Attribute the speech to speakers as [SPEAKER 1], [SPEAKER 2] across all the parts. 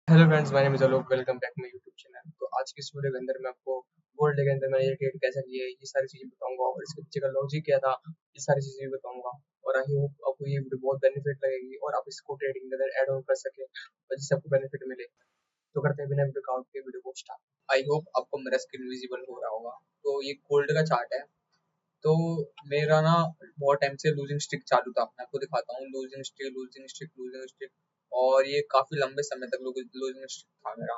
[SPEAKER 1] Hello friends, my name is Alok. Welcome back my YouTube channel. तो आज की इस वीडियो के अंदर मैं आपको गोल्ड के अंदर मैंने ये ट्रेड कैसा किया है, ये सारी चीज़ें बताऊंगा और इसके पीछे का लॉजिक क्या था, ये सारी चीज़ें भी बताऊंगा। और आई होप आपको ये वीडियो बहुत बेनिफिट लगेगी और आप इसको ट्रेडिंग के अंदर ऐड ऑन कर सके और जिससे आपको बेनिफिट मिले। तो करते हैं बिना ब्रेकआउट के वीडियो को स्टार्ट। आई होप आपको मेरा स्क्रीन विजिबल हो रहा होगा। तो ये गोल्ड का चार्ट है। तो मेरा ना बहुत टाइम से लूजिंग स्ट्रिक चालू था। मैं आपको दिखाता हूँ, losing streak losing streak losing streak. और ये काफी लंबे समय तक लूजिंग स्ट्रिक था मेरा।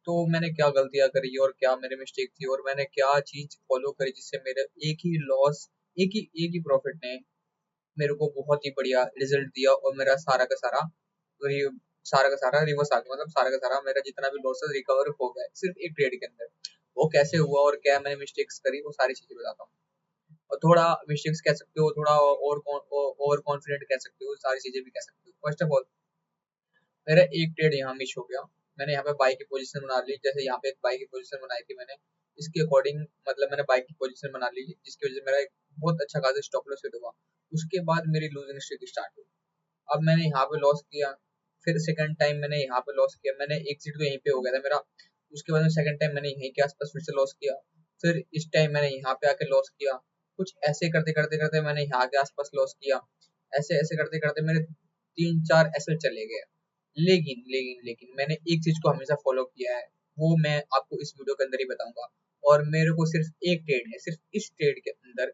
[SPEAKER 1] तो मैंने क्या गलतियां करी और क्या मेरी मिस्टेक थी और मैंने क्या चीज फॉलो करी जिससे मेरे एक ही प्रॉफिट ने मेरे को बहुत ही बढ़िया रिजल्ट दिया और मेरा सारा का सारा रिवर्स आ गया। मतलब सारा का सारा मेरा जितना भी लॉसेस रिकवर हो गया सिर्फ एक ट्रेड के अंदर। वो कैसे हुआ और क्या मैंने मिस्टेक्स करी, वो सारी चीजें बताता हूँ। और थोड़ा मिस्टेक्स कह सकते हो, थोड़ा ओवर कॉन्फिडेंट कह सकते हो, सारी चीजें भी कह सकते हो। फर्स्ट ऑफ ऑल, मेरा एक ट्रेड यहाँ मिस हो गया। मैंने यहाँ पे बाई की पोजीशन बना ली। जैसे यहाँ पे एक बाई की पोजीशन बनाई थी मैंने, इसके अकॉर्डिंग मतलब मैंने बाई की पोजीशन बना ली जिसकी वजह से मेरा एक बहुत अच्छा खासा स्टॉप लॉस हिट हुआ। उसके बाद मेरी लूजिंग स्ट्रीक स्टार्ट हुई। अब मैंने यहाँ पे लॉस किया, फिर सेकंड टाइम मैंने यहाँ पे लॉस किया। मैंने एग्जिट तो यहीं पे हो गया था मेरा। उसके बाद में सेकंड टाइम मैंने यहीं के आसपास फिर से लॉस किया। फिर इस टाइम मैंने यहाँ पे आके लॉस किया। कुछ ऐसे करते करते करते मैंने यहाँ के आसपास लॉस किया। ऐसे ऐसे करते करते मेरे 3-4 ऐसे चले गए। लेकिन लेकिन लेकिन मैंने एक चीज को हमेशा फॉलो किया है, वो मैं आपको इस वीडियो के अंदर ही बताऊंगा। और मेरे को सिर्फ एक ट्रेड है, सिर्फ इस ट्रेड के अंदर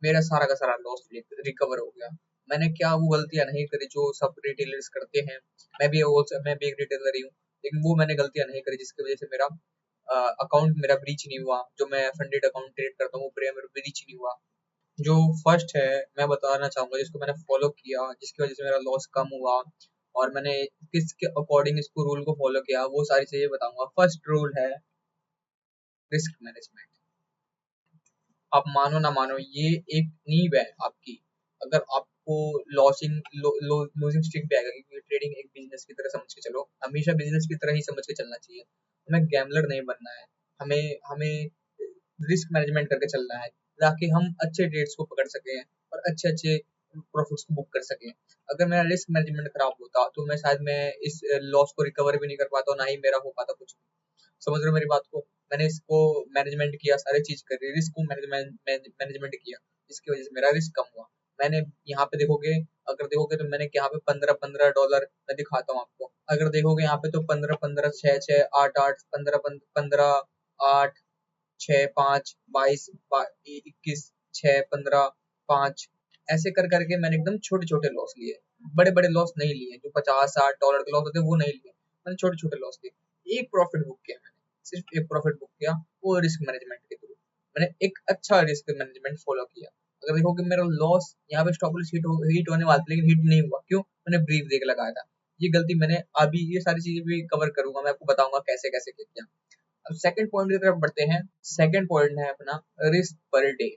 [SPEAKER 1] मेरा सारा का सारा लॉस रिकवर हो गया। मैंने क्या वो गलतियां नहीं करी जो सब रिटेलर्स करते हैं। मैं भी एक रिटेलर ही हूँ, लेकिन वो मैंने गलतियां नहीं करी जिसकी वजह से मेरा अकाउंट मेरा ब्रीच नहीं हुआ। जो मैं फंडेड अकाउंट ट्रेड करता हूँ वो मेरा ब्रीच नहीं हुआ। जो फर्स्ट है, मैं बताना चाहूंगा जिसको मैंने फॉलो किया जिसकी वजह से मेरा लॉस कम हुआ और मैंने किसके अकॉर्डिंग इसको रूल को फॉलो किया, वो सारी चीजें बताऊंगा। फर्स्ट रूल है रिस्क मैनेजमेंट। आप मानो ना मानो, ये एक नींव है आपकी। अगर आपको लॉसिंग स्ट्रीक पे आएगा, क्योंकि ट्रेडिंग एक बिजनेस की तरह समझ के चलो, हमेशा बिजनेस की तरह ही समझ के चलना चाहिए। हमें गैम्बलर नहीं बनना है। हमें हमें रिस्क मैनेजमेंट करके चलना है ताकि हम अच्छे ट्रेड्स को पकड़ सकें और अच्छे अच्छे प्रॉफिट्स को बुक कर सकें। अगर मेरा रिस्क मैनेजमेंट खराब होता तो मैं इस लॉस को रिकवर भी नहीं कर पाता, ना ही मेरा हो पाता कुछ। समझ रहे हो मेरी बात को? मैंने इसको मैनेजमेंट किया, सारी चीज करी, रिस्क को मैनेजमेंट किया जिसकी वजह से मेरा रिस्क कम हुआ। मैंने यहाँ पे देखोगे, अगर देखोगे तो मैंने यहाँ पे 15-15 डॉलर मैं दिखाता हूँ आपको। अगर देखोगे यहाँ पे तो 15-15, 6-6, 8-8, 15-15, 8, 6, 5, 22, 21, 6, 15, 5, ऐसे कर करके मैंने एकदम छोटे छोटे लॉस लिए। बड़े बड़े लॉस नहीं लिए, जो 50-60 डॉलर के लॉस होते वो नहीं लिए। मैंने छोटे छोटे लॉस लिए। एक प्रॉफिट बुक किया मैंने, सिर्फ एक प्रॉफिट बुक किया, वो रिस्क मैनेजमेंट के थ्रू। मैंने एक अच्छा रिस्क मैनेजमेंट फॉलो किया। अगर देखो कि मेरा लॉस यहाँ पे स्टॉप लॉस हिट होने वाला था, लेकिन हिट नहीं हुआ। क्यों? मैंने ब्रीफ देके लगाया था। ये गलती मैंने अभी ये सारी चीजें भी कवर करूंगा, मैं आपको बताऊंगा कैसे कैसे किया। अब सेकंड पॉइंट की तरफ बढ़ते हैं। सेकंड पॉइंट है अपना रिस्क पर डे।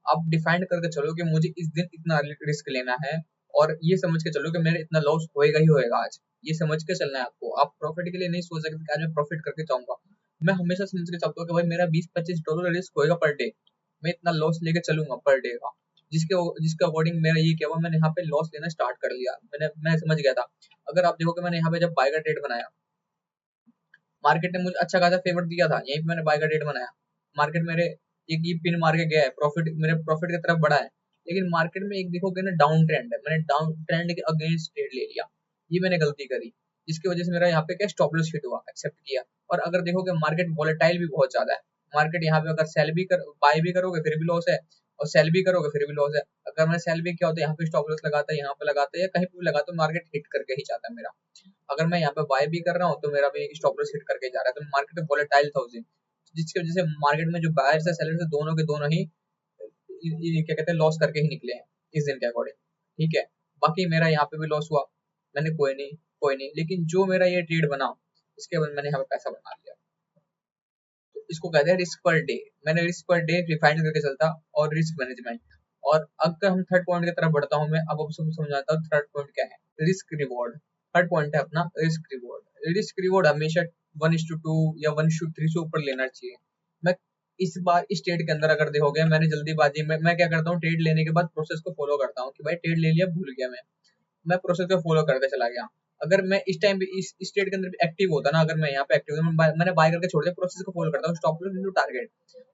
[SPEAKER 1] आप डिफाइन करके चलो कि मुझे इस दिन इतना रिस्क लेना है और ये समझ के चलो कि मेरा इतना लॉस होएगा ही होएगा आज। ये समझ के चलना है आपको। आप प्रॉफिट के लिए नहीं सोच सकते कि आज मैं प्रॉफिट करके जाऊंगा। मैं हमेशा समझ के चलता हूँ कि भाई मेरा 20-25 डॉलर रिस्क होएगा पर डे। मैं इतना लॉस लेके चलूंगा पर डे का। जिसके जिसके अकॉर्डिंग मेरा ये क्या हुआ, मैंने यहाँ पे लॉस लेना स्टार्ट कर लिया। मैं समझ गया था। अगर आप देखोगे मैंने यहाँ पे जब बाय का ट्रेड बनाया, मार्केट ने मुझे अच्छा खासा फेवर दिया था, यहीं पे मैंने बाय का रेट बनाया। मार्केट मेरे एक ही पिन मार के गया है, प्रॉफिट मेरे प्रॉफिट की तरफ बढ़ा है। लेकिन मार्केट में एक देखोगे ना डाउन ट्रेंड है, मैंने डाउन ट्रेंड के अगेंस्ट ट्रेड ले लिया। ये मैंने गलती करी जिसकी वजह से मेरा यहाँ पे क्या स्टॉप लॉस हिट हुआ, एक्सेप्ट किया। और अगर देखोगे मार्केट वॉलेटाइल भी बहुत ज्यादा है। मार्केट यहाँ पे अगर सेल भी कर बाय भी करोगे फिर भी लॉस है, और सेल भी करोगे फिर भी लॉस है। अगर मैं सेल भी किया होता, यहाँ पे स्टॉप लॉस लगाता, यहाँ पे लगाता या कहीं पे भी लगाता, मार्केट हिट करके ही जाता है मेरा। अगर मैं यहाँ पे बाय भी कर रहा हूँ तो मेरा भी स्टॉप लॉस हिट करके जा रहा है। तो मार्केट में वोलेटाइल था उस दिन, जिसकी वजह से मार्केट में जो बायर्स है सेलर्स है दोनों के दोनों ही क्या कहते हैं लॉस करके ही निकले हैं इस दिन के अकॉर्डिंग। ठीक है, बाकी मेरा यहाँ पे भी लॉस हुआ। मैंने कोई नहीं, लेकिन जो मेरा ये ट्रेड बना इसके बाद मैंने यहाँ पे पैसा बना लिया। तो इसको कहते हैं रिस्क पर डे। मैंने रिस्क पर डे रिफाइन करके चलता और रिस्क मैनेजमेंट। और अगर हम थर्ड पॉइंट की तरफ बढ़ता हूँ, मैं अब आपको समझाता हूँ थर्ड पॉइंट क्या है। Risk reward. थर्ड पॉइंट है अपना रिस्क रिवॉर्ड। रिस्क रिवॉर्ड हमेशा 1:2 या 1:3 से ऊपर लेना चाहिए। मैं इस बार इस ट्रेड के अंदर अगर देखोगे, मैंने जल्दीबाजी में मैं क्या करता हूँ, ट्रेड लेने के बाद प्रोसेस को फॉलो करता हूँ कि भाई ट्रेड ले लिया, भूल गया मैं प्रोसेस को फॉलो करते चला गया। अगर मैं इस टाइम पे इस ट्रेड के अंदर एक्टिव होता ना, अगर मैं यहाँ पे एक्टिव होता, मैंने बाय करके छोड़ दिया, प्रोसेस को फॉलो करता हूँ, स्टॉप लॉस इनटू टारगेट।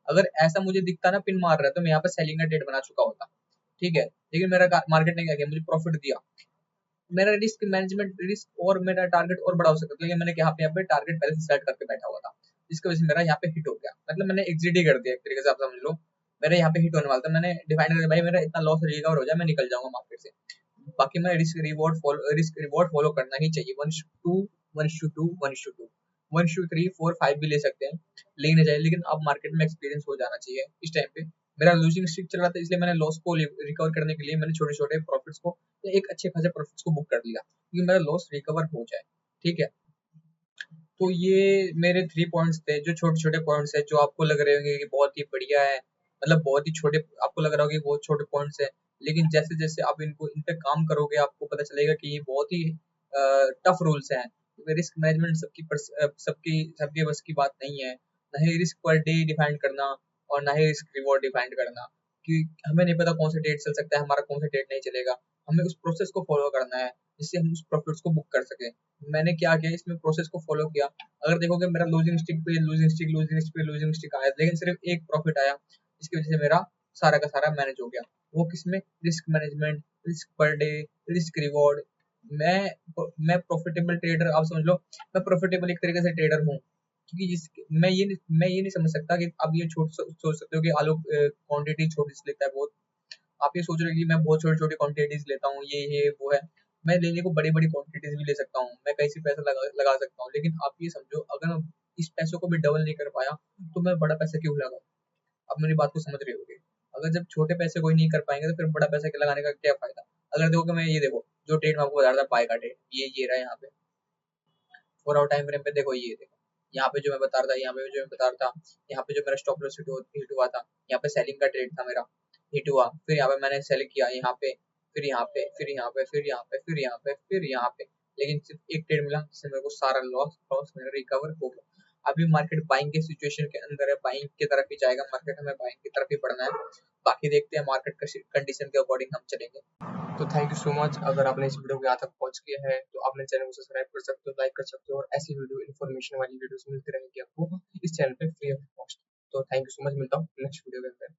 [SPEAKER 1] अगर ऐसा मुझे दिखता ना पिन मार रहा है, तो मैं यहाँ पे सेलिंग का ट्रेड बना चुका होता। ठीक है, लेकिन मेरा मार्केट ने क्या किया, मुझे प्रॉफिट दिया। मेरा रिस्क मैनेजमेंट, रिस्क और मेरा टारगेट और बड़ा हो सकता था, लेकिन मैंने यहाँ पे टारगेट पहले से सेट करके बैठा हुआ था, जिसकी वजह से मेरा यहाँ पे हिट हो गया। मतलब मैंने एग्जिट ही कर दिया एक तरीके से, आप समझ लो। मेरे यहाँ पे हिट होने वाला था, मैंने डिफाइन कर दिया भाई मेरा इतना लॉस रिकवर हो जाए, मैं निकल जाऊंगा मार्केट से। बाकी मैं रिस्क रिवॉर्ड फॉलो करना ही चाहिए। 1:2, 1:2, 1:2, 1:3, 4, 5 भी ले सकते हैं, लेने चाहिए, लेकिन अब मार्केट में एक्सपीरियंस हो जाना चाहिए इस टाइम पे। मेरा लूजिंग स्ट्रीक चल रहा था, इसलिए मैंने लॉस को रिकवर करने के लिए मैंने छोटे छोटे प्रॉफिट्स को, एक अच्छे खासे प्रॉफिट्स को बुक कर लिया, क्योंकि मेरा लॉस रिकवर हो जाए। ठीक है, तो ये मेरे 3 पॉइंट्स थे, जो छोटे छोटे पॉइंट्स है, जो आपको लग रहे होंगे कि बहुत ही बढ़िया है, मतलब बहुत ही छोटे, आपको लग रहा होगा कि बहुत छोटे पॉइंट्स है, लेकिन जैसे जैसे आप इनको इन पे काम करोगे, आपको पता चलेगा कि ये बहुत ही टफ रूल्स हैं। रिस्क मैनेजमेंट सबकी सबके बस की बात नहीं है, ना ही रिस्क पर डे डिफाइन करना, और ना ही रिस्क रिवॉर्ड डिफाइन करना, कि हमें नहीं पता कौन सा डेट चल सकता है, हमारा कौन सा डेट नहीं चलेगा। हमें उस प्रोसेस को फॉलो करना है, जिससे हम उस प्रॉफिट्स को बुक कर सकें। मैंने क्या किया, इसमें प्रोसेस को फॉलो किया। अगर देखोगे मेरा लूजिंग स्टिक आया, लेकिन सिर्फ एक प्रॉफिट आया, जिसकी वजह से मेरा सारा का सारा मैनेज हो गया। वो किसमें, risk management, risk per day, risk reward. मैं मैं प्रॉफिटेबल ट्रेडर, आप समझ लो, मैं प्रॉफिटेबल एक तरीके से ट्रेडर हूँ, क्योंकि मैं ये नहीं समझ सकता कि आप ये सोच सकते हो कि आलू क्वांटिटी छोटी सी लेता है बहुत। आप ये सोच रहे हो कि मैं बहुत छोटी छोटी क्वांटिटीज लेता हूँ, ये वो है। मैं लेने को बड़ी बड़ी क्वांटिटीज भी ले सकता हूँ, मैं कहीं से पैसा लगा सकता हूँ, लेकिन आप ये समझो, अगर मैं इस पैसों को भी डबल नहीं कर पाया, तो मैं बड़ा पैसा क्यों लगाऊं। आप मेरी बात को समझ रहे होगे। अगर जब छोटे पैसे कोई नहीं कर पाएंगे, तो फिर बड़ा पैसा लगाने का क्या फायदा। अगर देखो कि मैं ये देखो, जो ट्रेड मैं आपको बता रहा था, बाय का ट्रेड, ये रहा यहाँ पे 4 आवर टाइम फ्रेम पे, देखो ये देखो, यहाँ पे जो मैं बता रहा था, यहाँ पे जो मैं बता रहा था, यहाँ पे जो मेरा स्टॉप लॉस हिट हुआ था, यहाँ पे सेलिंग का ट्रेड था मेरा, हिट हुआ, फिर यहाँ पे मैंने सेल किया, यहाँ पे, फिर यहाँ पे, फिर यहाँ पे, फिर यहाँ पे, फिर यहाँ पे, फिर यहाँ पे, लेकिन सिर्फ एक ट्रेड मिला, जिससे मेरे को सारा लॉस लॉस मेरा रिकवर हो गया। अभी मार्केट बाइंग के सिचुएशन के अंदर है, बाइंग की तरफ ही जाएगा मार्केट, हमें बाइंग की तरफ ही बढ़ना है। बाकी देखते हैं मार्केट कंडीशन के अकॉर्डिंग हम चलेंगे। तो थैंक यू सो मच, अगर आपने इस वीडियो को यहाँ तक पहुंच किया है, तो आपने चैनल को सब्सक्राइब कर सकते हो, लाइक कर सकते हो, और ऐसी वीडियो इन्फॉर्मेशन वाली वीडियोस मिलती रहेंगी आपको इस चैनल पे फ्री ऑफ कॉस्ट। तो थैंक यू सो मच, मिलता हूँ नेक्स्ट वीडियो के अंदर।